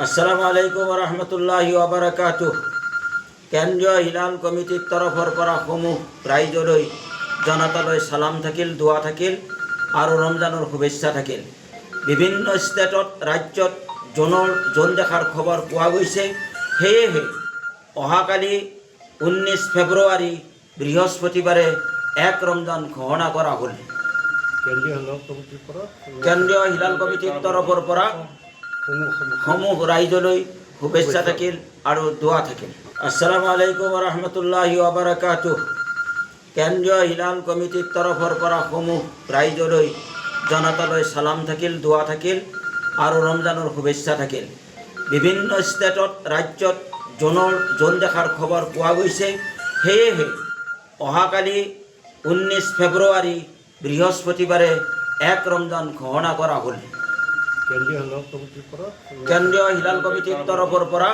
আসসালামু আলাইকুম ৰহমতুল্লাহি ওয়াবাৰাকাতুহ। কেন্দ্ৰীয় হিলাল কমিটিৰ তৰফৰ পৰা সমূহ ৰাইজলৈ জনতালৈ সালাম থাকিল, দোৱা থাকিল আৰু ৰমজানৰ শুভেচ্ছা থাকিল। বিভিন্ন ষ্টেটত ৰাজ্যত জোন দেখাৰ খবৰ পোৱা গৈছে। সেয়েহে অহাকালি 19 ফেব্ৰুৱাৰী বৃহস্পতিবাৰে 1 ৰমজান ঘোষণা কৰা হ'ল। কেন্দ্ৰীয় হিলাল কমিটিৰ তৰফৰ পৰা সমূহ ৰাইজলৈ শুভেচ্ছা থাকিল আৰু দোৱা থাকিল। আসসালামু আলাইকুম ৰহমতুল্লাহি ওয়াবাৰাকাতুহ। কেন্দ্ৰীয় হিলাল কমিটিৰ তৰফৰ পৰা সমূহ ৰাইজলৈ জনতালৈ সালাম থাকিল, দোৱা থাকিল আৰু ৰমজানৰ শুভেচ্ছা থাকিল। বিভিন্ন ষ্টেটত ৰাজ্যত জোন দেখাৰ খবৰ পোৱা গৈছে। সেয়েহে অহাকালি 19 ফেব্ৰুৱাৰী বৃহস্পতিবাৰে 1 ৰমজান ঘোষণা কৰা হ'ল। কেন্দ্ৰীয় হিলাল কমিটিৰ তৰফৰ পৰা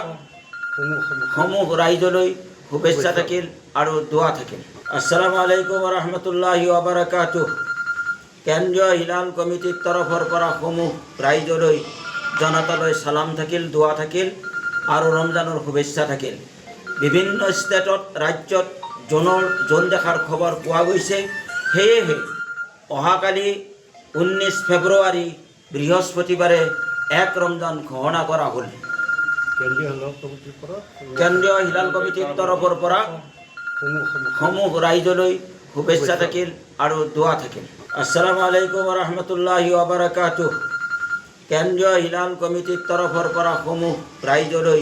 সমূহ ৰাইজলৈ শুভেচ্ছা থাকিল আৰু দোৱা থাকিল। আসসালামু আলাইকুম ৰহমতুল্লাহি ওয়াবাৰাকাতুহ। কেন্দ্ৰীয় হিলাল কমিটিৰ তৰফৰ পৰা সমূহ ৰাইজলৈ জনতালৈ সালাম থাকিল, দোৱা থাকিল আৰু ৰমজানৰ শুভেচ্ছা থাকিল। বিভিন্ন ষ্টেটত ৰাজ্যত জোন দেখাৰ খবৰ পোৱা গৈছে। সেয়েহে অহাকালি 19 ফেব্ৰুৱাৰী বৃহস্পতিবাৰে 1 ৰমজান ঘোষণা কৰা হ'ল। কেন্দ্ৰীয় হিলাল কমিটিৰ তৰফৰ পৰা সমূহ ৰাইজলৈ শুভেচ্ছা থাকিল আৰু দোৱা থাকিল। আসসালামু আলাইকুম ৰহমতুল্লাহি ওয়াবাৰাকাতুহ। কেন্দ্ৰীয় হিলাল কমিটিৰ তৰফৰ পৰা সমূহ ৰাইজলৈ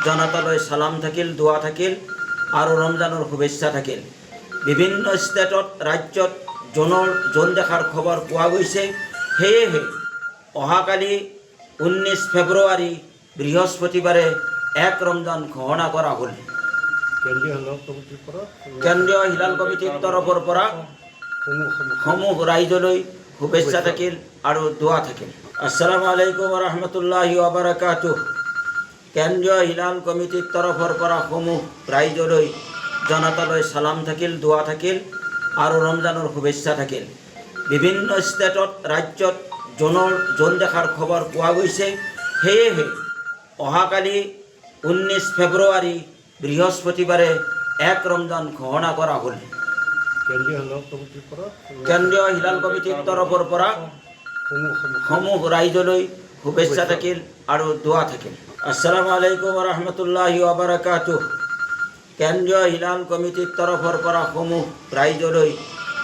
জনতালৈ সালাম থাকিল, দোৱা থাকিল আৰু ৰমজানৰ শুভেচ্ছা থাকিল। বিভিন্ন ষ্টেটত ৰাজ্যত জোন দেখাৰ খবৰ পোৱা গৈছে। সেয়েহে অহাকালি 19 ফেব্ৰুৱাৰী বৃহস্পতিবাৰে 1 ৰমজান ঘোষণা কৰা হ'ল। কেন্দ্ৰীয় হিলাল কমিটিৰ তৰফৰ পৰা সমূহ ৰাইজলৈ শুভেচ্ছা থাকিল আৰু দোৱা থাকিল। আসসালামু আলাইকুম ৰহমতুল্লাহি ওয়াবাৰাকাতুহ। কেন্দ্ৰীয় হিলাল কমিটিৰ তৰফৰ পৰা সমূহ ৰাইজলৈ জনতালৈ সালাম থাকিল, দোৱা থাকিল আৰু ৰমজানৰ শুভেচ্ছা থাকিল। বিভিন্ন ষ্টেটত ৰাজ্যত জোন দেখাৰ খবৰ পোৱা গৈছে। সেয়েহে অহাকালি 19 ফেব্ৰুৱাৰী বৃহস্পতিবাৰে 1 ৰমজান ঘোষণা কৰা হ'ল। কেন্দ্ৰীয় হিলাল কমিটিৰ তৰফৰ পৰা সমূহ ৰাইজলৈ শুভেচ্ছা থাকিল আৰু দোৱা থাকিল। আসসালামু আলাইকুম ৰহমতুল্লাহি ওয়াবাৰাকাতুহ। কেন্দ্ৰীয় হিলাল কমিটিৰ তৰফৰ পৰা সমূহ ৰাইজলৈ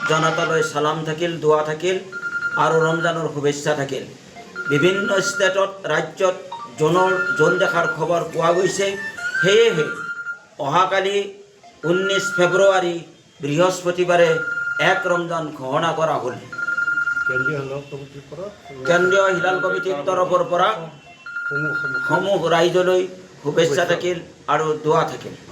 জনতালৈ সালাম থাকিল, দোৱা থাকিল আৰু ৰমজানৰ শুভেচ্ছা থাকিল। বিভিন্ন ষ্টেটত ৰাজ্যত জোন দেখাৰ খবৰ পোৱা গৈছে। সেয়েহে অহাকালি 19 ফেব্ৰুৱাৰী বৃহস্পতিবাৰে 1 ৰমজান ঘোষণা কৰা হ'ল। কেন্দ্ৰীয় হিলাল কমিটিৰ তৰফৰ পৰা সমূহ ৰাইজলৈ শুভেচ্ছা থাকিল আৰু দোৱা থাকিল।